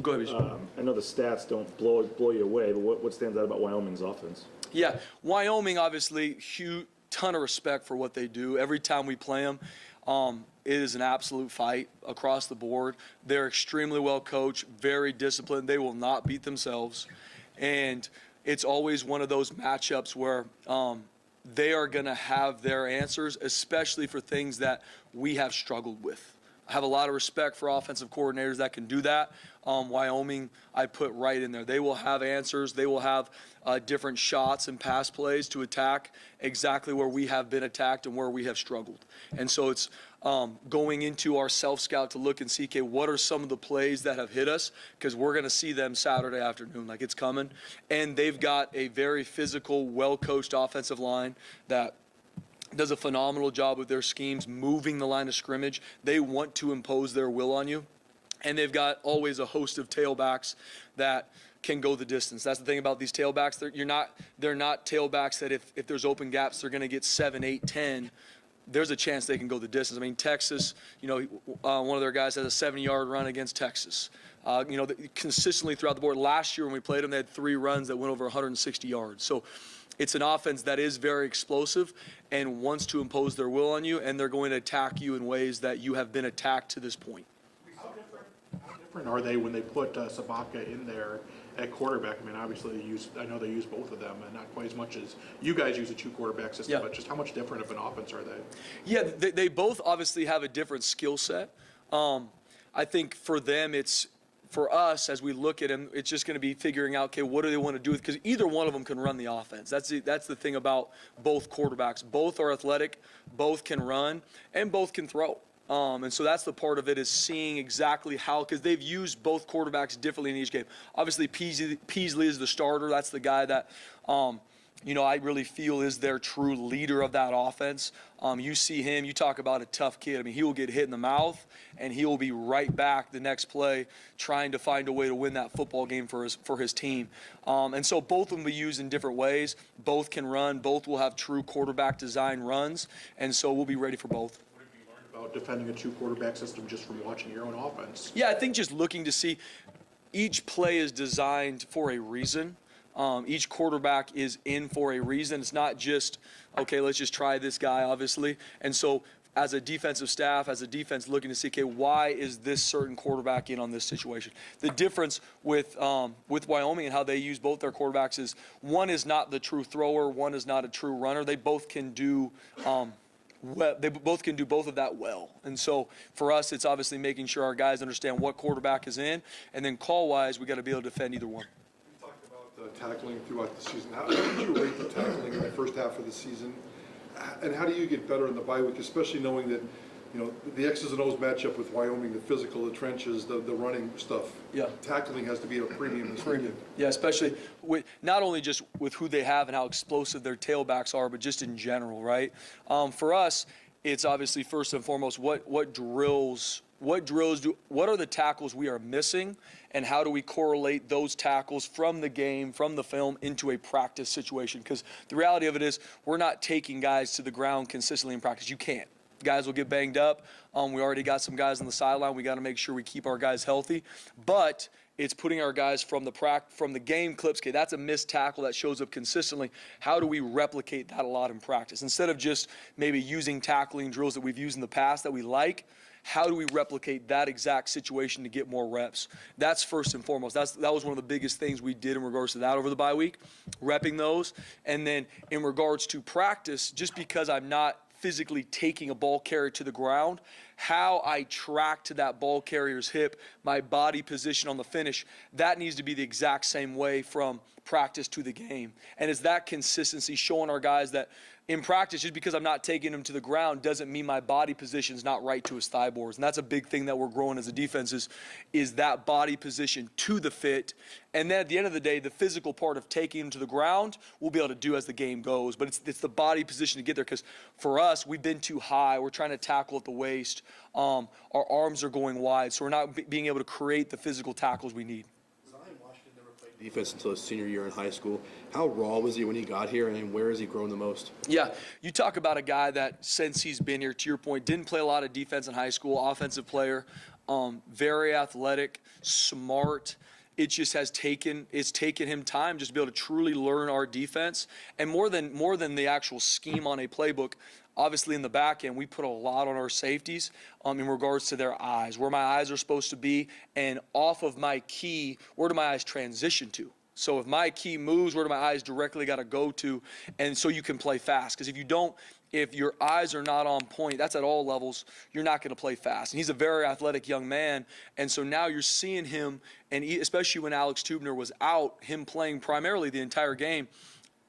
Go ahead, Bishop. I know the stats don't blow you away, but what stands out about Wyoming's offense? Yeah, Wyoming, obviously, huge ton of respect for what they do. Every time we play them, it is an absolute fight across the board. They're extremely well coached, very disciplined. They will not beat themselves. And it's always one of those matchups where they are going to have their answers, especially for things that we have struggled with. I have a lot of respect for offensive coordinators that can do that. Wyoming, I put right in there. They will have answers. They will have different shots and pass plays to attack exactly where we have been attacked and where we have struggled. And so it's going into our self-scout to look and see, okay, what are some of the plays that have hit us? Because we're going to see them Saturday afternoon, like it's coming. And they've got a very physical, well-coached offensive line that does a phenomenal job with their schemes, moving the line of scrimmage. They want to impose their will on you. And they've got always a host of tailbacks that can go the distance. That's the thing about these tailbacks. They're not tailbacks that if there's open gaps, they're going to get 7, 8, 10. There's a chance they can go the distance. I mean, Texas, one of their guys has a 70-yard run against Texas. Consistently throughout the board. Last year when we played them, they had 3 runs that went over 160 yards. So it's an offense that is very explosive and wants to impose their will on you, and they're going to attack you in ways that you have been attacked to this point. How different are they when they put Sabaka in there at quarterback? I mean, obviously I know they use both of them, and not quite as much as you guys use a 2-quarterback system, Yeah. but just how much different of an offense are they? Yeah, they both obviously have a different skill set. I think for them, for us, as we look at them, it's just going to be figuring out, okay, what do they want to do? Because either one of them can run the offense. That's the thing about both quarterbacks. Both are athletic, both can run, and both can throw. And so that's the part of it is seeing exactly how, because they've used both quarterbacks differently in each game. Obviously, Peasley is the starter. That's the guy that, I really feel is their true leader of that offense. You see him, you talk about a tough kid. I mean, he will get hit in the mouth, and he will be right back the next play trying to find a way to win that football game for his team. And so both of them will be used in different ways. Both can run. Both will have true quarterback design runs, and so we'll be ready for both. What have you learned about defending a 2-quarterback system just from watching your own offense? Yeah, I think just looking to see each play is designed for a reason. Each quarterback is in for a reason. It's not just, okay, let's just try this guy, obviously. And so as a defensive staff, as a defense looking to see, okay, why is this certain quarterback in on this situation? The difference with Wyoming and how they use both their quarterbacks is one is not the true thrower, one is not a true runner. They both can do they both can do both of that well. And so for us, it's obviously making sure our guys understand what quarterback is in, and then call-wise, we got to be able to defend either one. Tackling throughout the season. How did you rate the tackling in the first half of the season? And how do you get better in the bye week, especially knowing that, the X's and O's matchup with Wyoming, the physical, the trenches, the running stuff. Yeah. Tackling has to be at a premium this weekend. Yeah, especially with not only just with who they have and how explosive their tailbacks are, but just in general, right? For us, it's obviously first and foremost what drills what are the tackles we are missing, and how do we correlate those tackles from the game, from the film, into a practice situation? Because the reality of it is we're not taking guys to the ground consistently in practice. You can't. Guys will get banged up. We already got some guys on the sideline. We got to make sure we keep our guys healthy. But it's putting our guys from the game clips. Okay, that's a missed tackle that shows up consistently. How do we replicate that a lot in practice? Instead of just maybe using tackling drills that we've used in the past that we like, how do we replicate that exact situation to get more reps? That's first and foremost. That was one of the biggest things we did in regards to that over the bye week, repping those. And then in regards to practice, just because I'm not physically taking a ball carrier to the ground, how I track to that ball carrier's hip, my body position on the finish, that needs to be the exact same way from practice to the game. And it's that consistency showing our guys that in practice, just because I'm not taking him to the ground doesn't mean my body position is not right to his thigh boards. And that's a big thing that we're growing as a defense is that body position to the fit. And then at the end of the day, the physical part of taking him to the ground, we'll be able to do as the game goes. But it's the body position to get there, because for us, we've been too high. We're trying to tackle at the waist. Our arms are going wide, so we're not being able to create the physical tackles we need. Defense until his senior year in high school. How raw was he when he got here, and where has he grown the most? Yeah, you talk about a guy that since he's been here, to your point, didn't play a lot of defense in high school, offensive player, very athletic, smart. It just has taken him time just to be able to truly learn our defense, and more than the actual scheme on a playbook. Obviously, in the back end, we put a lot on our safeties in regards to their eyes, where my eyes are supposed to be, and off of my key, where do my eyes transition to? So if my key moves, where do my eyes directly got to go to? And so you can play fast. Because if your eyes are not on point, that's at all levels, you're not going to play fast. And he's a very athletic young man. And so now you're seeing him, and especially when Alex Tubner was out, him playing primarily the entire game,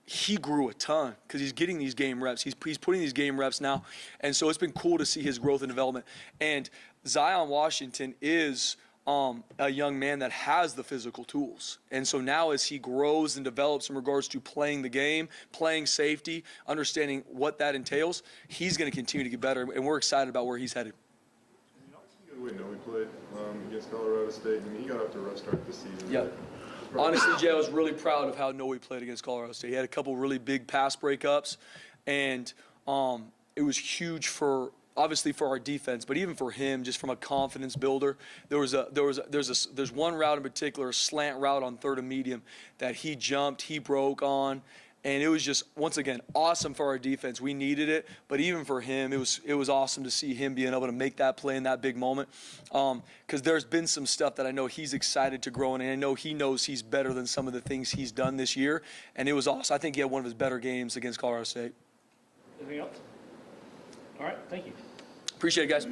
he grew a ton because he's getting these game reps. He's putting these game reps now. And so it's been cool to see his growth and development. And Zion Washington is a young man that has the physical tools. And so now as he grows and develops in regards to playing the game, playing safety, understanding what that entails, he's going to continue to get better. And we're excited about where he's headed. The way Noe played against Colorado State, I mean, he got off to a rough start this season. Yeah. Honestly, Jay, I was really proud of how Noe played against Colorado State. He had a couple really big pass breakups, and it was huge obviously for our defense, but even for him, just from a confidence builder. There's one route in particular, a slant route on 3rd and medium, that he jumped, he broke on. And it was just, once again, awesome for our defense. We needed it, but even for him, it was awesome to see him being able to make that play in that big moment. Because there's been some stuff that I know he's excited to grow in, and I know he knows he's better than some of the things he's done this year. And it was awesome. I think he had one of his better games against Colorado State. Anything else? All right, thank you. Appreciate it, guys.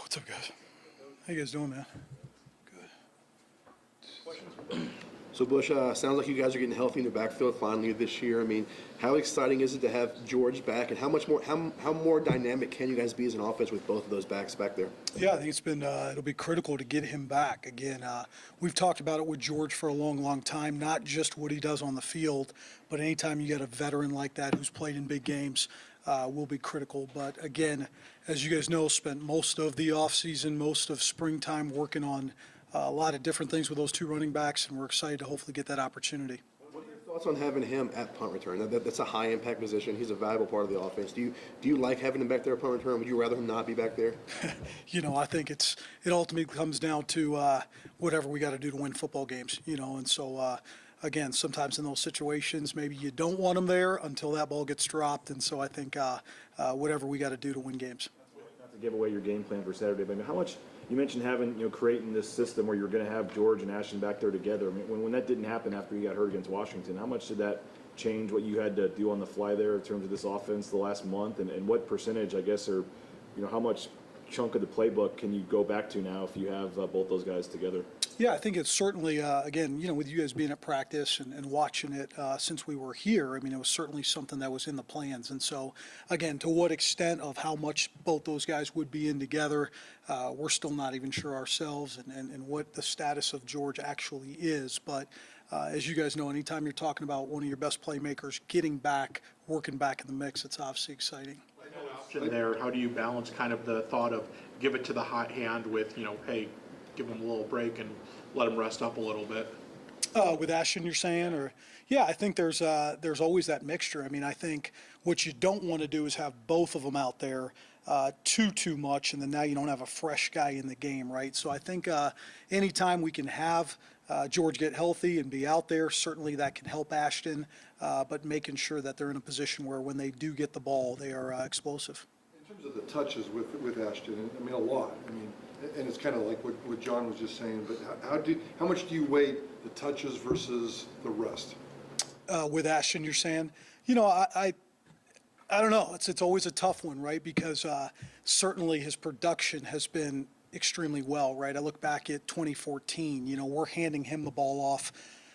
What's up, guys? How you guys doing, man? Good. So Bush, sounds like you guys are getting healthy in the backfield finally this year. I mean, how exciting is it to have George back, and how more dynamic can you guys be as an offense with both of those backs back there? Yeah, I think it's been it'll be critical to get him back. Again, we've talked about it with George for a long, long time, not just what he does on the field, but anytime you get a veteran like that who's played in big games, will be critical. But again, as you guys know, spent most of the offseason, most of springtime working on a lot of different things with those two running backs, and we're excited to hopefully get that opportunity. What are your thoughts on having him at punt return? That's a high impact position. He's a valuable part of the offense. Do you like having him back there at punt return? Would you rather him not be back there? I think it ultimately comes down to whatever we got to do to win football games. And so again, sometimes in those situations, maybe you don't want him there until that ball gets dropped. And so I think whatever we got to do to win games. Not to give away your game plan for Saturday, but I mean, how much you mentioned having creating this system where you're going to have George and Ashton back there together. I mean, when that didn't happen after you got hurt against Washington, how much did that change what you had to do on the fly there in terms of this offense the last month, and what percentage, I guess, or how much chunk of the playbook can you go back to now if you have both those guys together? Yeah, I think it's certainly, again, with you guys being at practice and watching it since we were here, I mean, it was certainly something that was in the plans. And so, again, to what extent of how much both those guys would be in together, we're still not even sure ourselves and what the status of George actually is. But as you guys know, anytime you're talking about one of your best playmakers getting back, working back in the mix, it's obviously exciting. There, how do you balance kind of the thought of give it to the hot hand with, hey, give him a little break and let him rest up a little bit? With Ashton, you're saying, or yeah, I think there's always that mixture. I mean, I think what you don't want to do is have both of them out there too much, and then now you don't have a fresh guy in the game, right? So I think anytime we can have George get healthy and be out there, certainly that can help Ashton, but making sure that they're in a position where when they do get the ball, they are explosive. In terms of the touches with Ashton, I mean, a lot. I mean, and it's kind of like what John was just saying, but how much do you weight the touches versus the rest? With Ashton, you're saying, I don't know. It's always a tough one, right? Because certainly his production has been extremely well, right? I look back at 2014. We're handing him the ball off,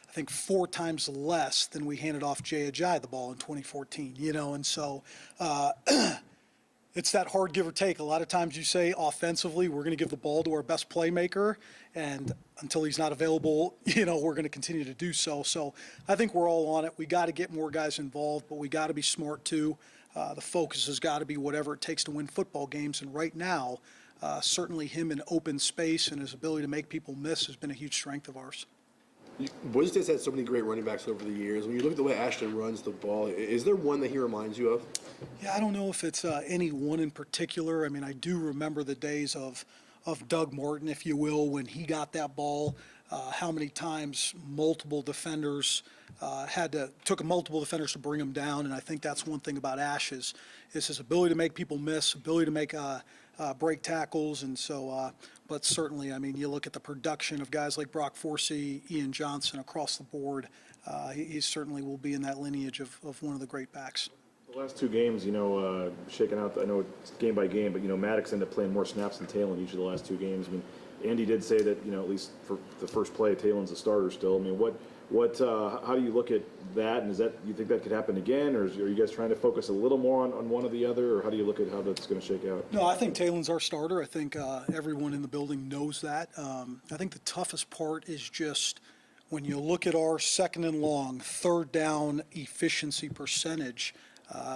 I think, 4 times less than we handed off Jay Ajayi the ball in 2014. And so. It's that hard give or take. A lot of times you say offensively, we're going to give the ball to our best playmaker, and until he's not available, we're going to continue to do so. So I think we're all on it. We got to get more guys involved, but we got to be smart too. The focus has got to be whatever it takes to win football games. And right now, certainly him in open space and his ability to make people miss has been a huge strength of ours. Boise State's had so many great running backs over the years. When you look at the way Ashton runs the ball, is there one that he reminds you of? Yeah, I don't know if it's any one in particular. I mean, I do remember the days of Doug Martin, if you will, when he got that ball, how many times multiple defenders took multiple defenders to bring him down. And I think that's one thing about Ash is his ability to make people miss, ability to make break tackles. And so, but certainly, I mean, you look at the production of guys like Brock Forsey, Ian Johnson across the board, he certainly will be in that lineage of one of the great backs. The last 2 games, shaking out, I know it's game by game, but, Maddox ended up playing more snaps than Talon each of the last 2 games. I mean, Andy did say that, at least for the first play, Talon's a starter still. I mean, how do you look at that? And you think that could happen again? Or are you guys trying to focus a little more on one or the other? Or how do you look at how that's going to shake out? No, I think Talon's our starter. I think everyone in the building knows that. I think the toughest part is just when you look at our 2nd and long, 3rd down efficiency percentage,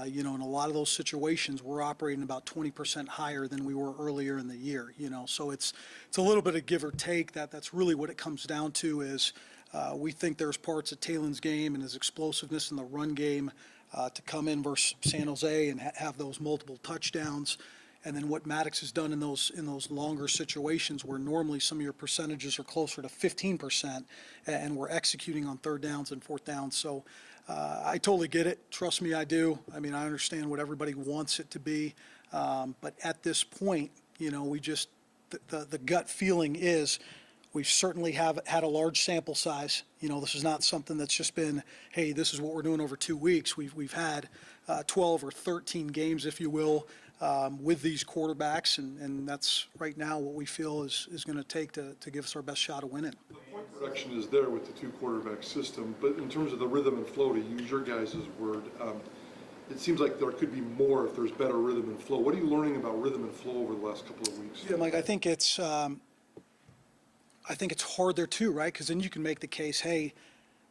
in a lot of those situations, we're operating about 20% higher than we were earlier in the year, so it's a little bit of give or take. That's really what it comes down to is we think there's parts of Talon's game and his explosiveness in the run game to come in versus San Jose and have those multiple touchdowns. And then what Maddox has done in those longer situations where normally some of your percentages are closer to 15%, and we're executing on 3rd downs and 4th downs. So I totally get it. Trust me, I do. I mean, I understand what everybody wants it to be. But at this point, we just the gut feeling is we've certainly have had a large sample size. This is not something that's just been, hey, this is what we're doing over 2 weeks. We've had 12 or 13 games, if you will, with these quarterbacks, and that's right now what we feel is going to take to give us our best shot of winning. Point production is there with the two quarterback system, but in terms of the rhythm and flow, to use your guys' word, it seems like there could be more if there's better rhythm and flow. What are you learning about rhythm and flow over the last couple of weeks? Yeah, Mike, I think it's hard there too, right? Because then you can make the case, hey,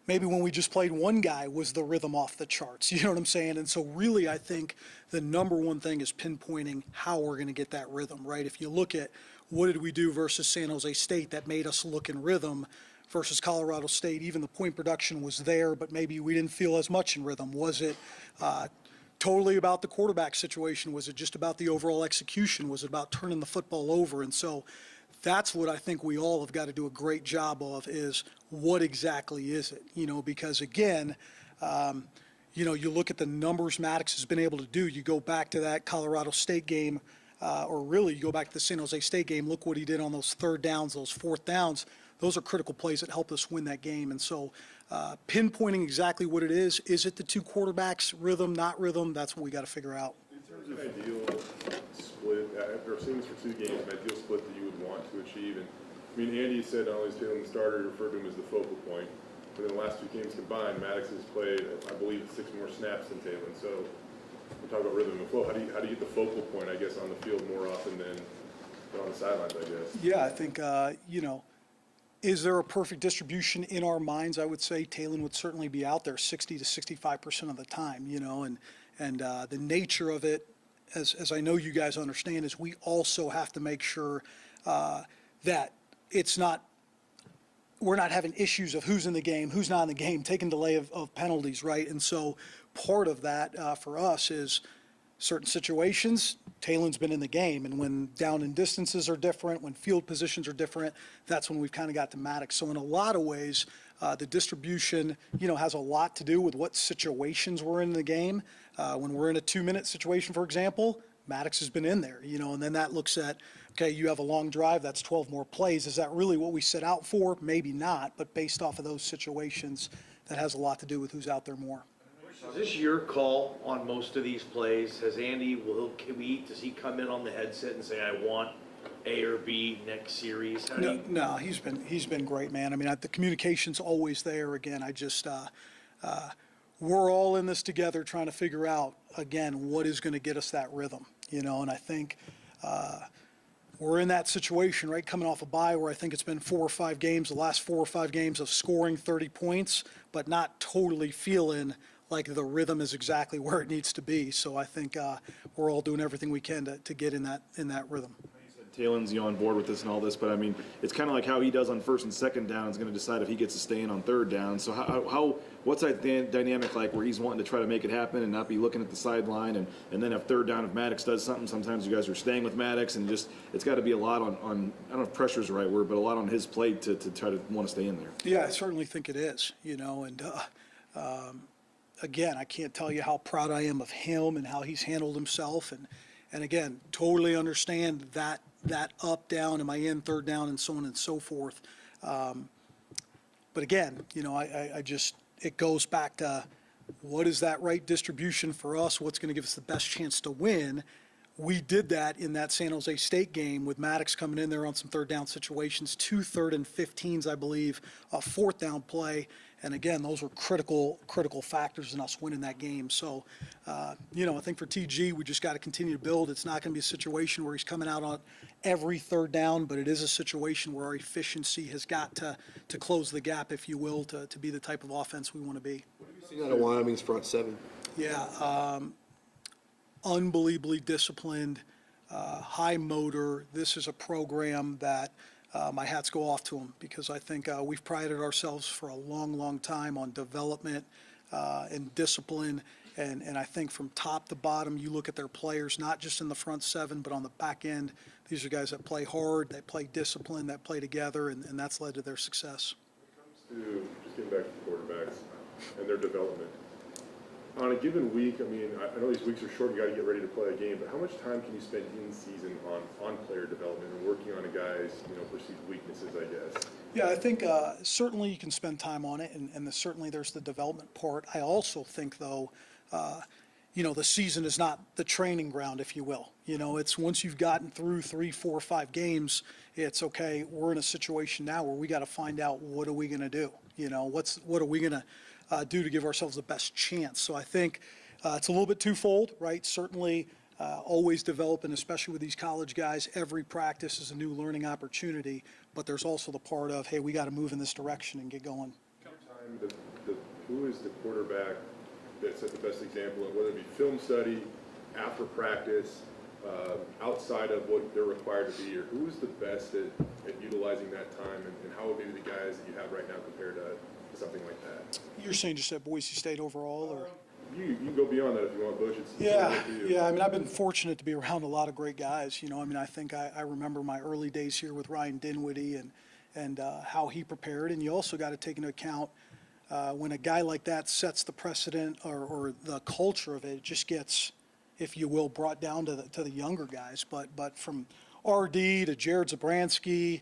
maybe when we just played one guy was the rhythm off the charts. You know what I'm saying? And so really, I think the number one thing is pinpointing how we're going to get that rhythm, right? If you look at what did we do versus San Jose State that made us look in rhythm versus Colorado State, even the point production was there, but maybe we didn't feel as much in rhythm. Was it totally about the quarterback situation? Was it just about the overall execution? Was it about turning the football over? And so that's what I think we all have got to do a great job of, is what exactly is it? Because again, you look at the numbers Maddox has been able to do. You go back to that Colorado State game, or really you go back to the San Jose State game, look what he did on those third downs, those fourth downs. Those are critical plays that help us win that game. And so pinpointing exactly what it is it the two quarterbacks, rhythm, not rhythm? That's what we got to figure out. In terms of an ideal split, I've seen this for 2 games, an ideal split that you would want to achieve. And I mean, Andy said not only is Taylor the starter, he referred to him as the focal point. But in the last 2 games combined, Maddox has played, I believe, 6 more snaps than Taylor. So we talk about rhythm and flow. How do you get the focal point, I guess, on the field more often than on the sidelines, I guess? Yeah, I think, is there a perfect distribution in our minds? I would say Talon would certainly be out there 60 to 65% of the time, and the nature of it, as I know you guys understand, is we also have to make sure that we're not having issues of who's in the game, who's not in the game, taking delay of penalties, right? And so part of that for us is certain situations, Talon's been in the game, and when down and distances are different, when field positions are different, that's when we've kind of got to Maddox. So in a lot of ways, the distribution, has a lot to do with what situations we're in the game. When we're in a 2-minute situation, for example, Maddox has been in there, and then that looks at, okay, you have a long drive, that's 12 more plays. Is that really what we set out for? Maybe not, but based off of those situations, that has a lot to do with who's out there more. Is this your call on most of these plays? Has Andy, does he come in on the headset and say, I want A or B next series? No, he's been great, man. I mean, the communication's always there. Again, we're all in this together trying to figure out, again, what is going to get us that rhythm, and I think we're in that situation, right, coming off a bye where I think it's been 4 or 5 games, the last 4 or 5 games of scoring 30 points, but not totally feeling like the rhythm is exactly where it needs to be. So I think we're all doing everything we can to get in that rhythm. Talon's on board with this and all this, but I mean, it's kind of like how he does on first and second down is going to decide if he gets to stay in on third down. So what's that dynamic like where he's wanting to try to make it happen and not be looking at the sideline, and then if third down, if Maddox does something, sometimes you guys are staying with Maddox, and just it's got to be a lot on I don't know if pressure is the right word, but a lot on his plate to try to want to stay in there. Yeah, I certainly think it is, and again, I can't tell you how proud I am of him and how he's handled himself, and again, totally understand that up, down, am I in third down, and so on and so forth. But again, it goes back to what is that right distribution for us? What's going to give us the best chance to win? We did that in that San Jose State game with Maddox coming in there on some third down situations, 2 3rd and 15s, I believe, a fourth down play. And again, those were critical factors in us winning that game. So, I think for TG, we just got to continue to build. It's not going to be a situation where he's coming out on every third down, but it is a situation where our efficiency has got to close the gap, if you will, to be the type of offense we want to be. What have you seen out of Wyoming's front seven? Yeah, unbelievably disciplined, high motor. This is a program that my hats go off to them, because I think we've prided ourselves for a long, long time on development and discipline. And I think from top to bottom, you look at their players, not just in the front seven, but on the back end. These are guys that play hard, that play discipline, that play together, and that's led to their success. When it comes to just getting back to the quarterbacks and their development, On a given week, I mean, I know these weeks are short, you gotta get ready to play a game, but how much time can you spend in season on player development and working on a guy's, perceived weaknesses, I guess? Yeah, I think certainly you can spend time on it, and certainly there's the development part. I also think, though, the season is not the training ground, if you will. It's once you've gotten through 3, 4, 5 games, it's okay, we're in a situation now where we got to find out what are we going to do. What are we going to do to give ourselves the best chance? So I think it's a little bit twofold, right? Certainly always developing, especially with these college guys. Every practice is a new learning opportunity, but there's also the part of, hey, we got to move in this direction and get going. Who is the quarterback that set the best example, of whether it be film study, after practice, outside of what they're required to be, or who is the best at utilizing that time, and how would maybe the guys that you have right now compared to something like that? You're saying just at Boise State overall, or? You can go beyond that if you want, Bush. It's Yeah, up to you. yeah. I mean, I've been fortunate to be around a lot of great guys. I think I remember my early days here with Ryan Dinwiddie and how he prepared. And you also got to take into account when a guy like that sets the precedent or the culture of it, it just gets, if you will, brought down to the younger guys. But from RD to Jared Zabransky,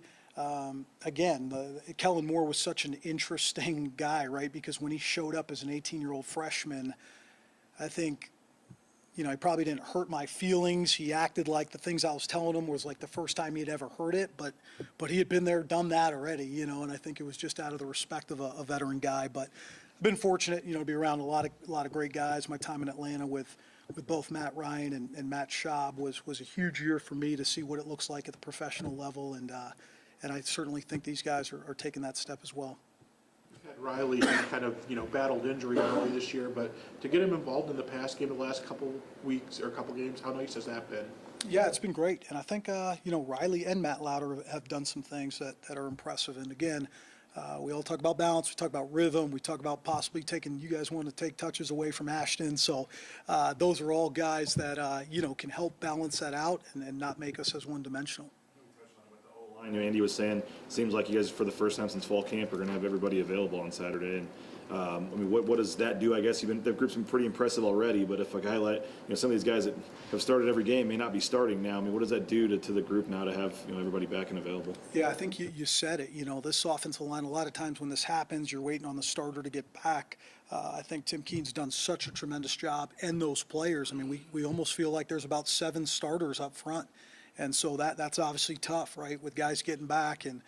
again, Kellen Moore was such an interesting guy, right? Because when he showed up as an 18-year-old freshman, I think, he probably didn't hurt my feelings. He acted like the things I was telling him was like the first time he had ever heard it, but he had been there, done that already, and I think it was just out of the respect of a veteran guy. But I've been fortunate, to be around a lot of great guys. My time in Atlanta with both Matt Ryan and Matt Schaub was a huge year for me to see what it looks like at the professional level, and I certainly think these guys are taking that step as well. Riley kind of, battled injury early this year, but to get him involved in the pass game the last couple weeks or couple games, how nice has that been? Yeah, it's been great. And I think, Riley and Matt Lauder have done some things that are impressive. And again, we all talk about balance, we talk about rhythm, we talk about possibly you guys want to take touches away from Ashton. So those are all guys that, can help balance that out and not make us as one-dimensional. Andy was saying, seems like you guys, for the first time since fall camp, are going to have everybody available on Saturday. And what does that do? I guess the group's been pretty impressive already, but if a guy like some of these guys that have started every game may not be starting now, what does that do to the group now to have everybody back and available? Yeah, I think you said it. This offensive line, a lot of times when this happens, you're waiting on the starter to get back. I think Tim Keene's done such a tremendous job, and those players. We almost feel like there's about 7 starters up front. And so that's obviously tough, right, with guys getting back, and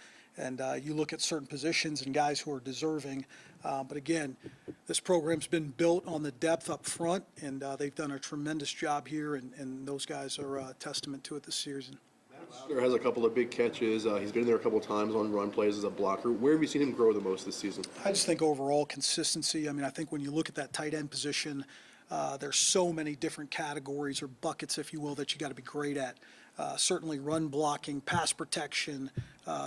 you look at certain positions and guys who are deserving. But again, this program's been built on the depth up front, and they've done a tremendous job here, and those guys are a testament to it this season. Lauder has a couple of big catches. He's been in there a couple of times on run plays as a blocker. Where have you seen him grow the most this season? I just think overall consistency. I think when you look at that tight end position, there's so many different categories or buckets, if you will, that you got to be great at. Certainly run blocking, pass protection,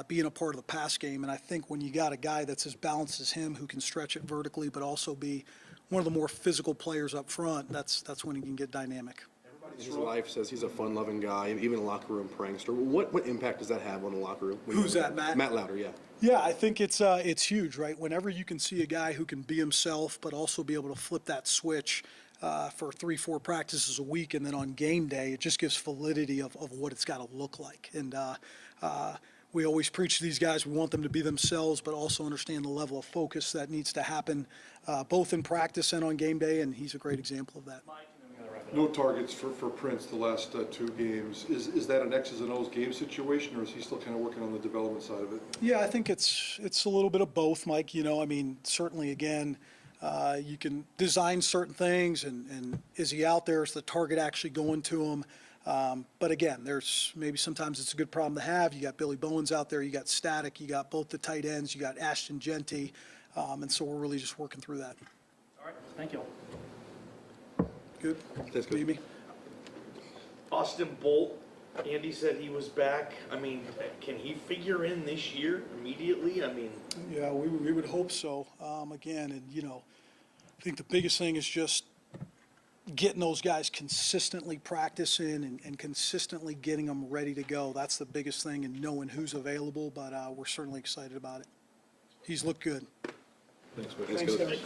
being a part of the pass game. And I think when you got a guy that's as balanced as him, who can stretch it vertically but also be one of the more physical players up front, that's when he can get dynamic. Everybody in his life says he's a fun-loving guy, even a locker room prankster. What impact does that have on the locker room? Who's that, Matt? Matt Lauder, yeah. Yeah, I think it's huge, right? Whenever you can see a guy who can be himself but also be able to flip that switch for 3-4 practices a week, and then on game day, it just gives validity of what it's got to look like. And we always preach to these guys, we want them to be themselves, but also understand the level of focus that needs to happen both in practice and on game day, and he's a great example of that. No targets for Prince the last 2 games. Is that an X's and O's game situation, or is he still kind of working on the development side of it? Yeah, I think it's a little bit of both, Mike. Certainly, again, you can design certain things, and is he out there? Is the target actually going to him? But again, there's maybe sometimes it's a good problem to have. You got Billy Bowens out there, you got Static, you got both the tight ends, you got Ashton Genty, and so we're really just working through that. All right, thank you. Good? That's good. Maybe? Austin Bolt, Andy said he was back. Can he figure in this year immediately? Yeah, we would hope so. Again, and I think the biggest thing is just getting those guys consistently practicing and consistently getting them ready to go. That's the biggest thing, and knowing who's available, but we're certainly excited about it. He's looked good. Thanks, Thanks, Eric.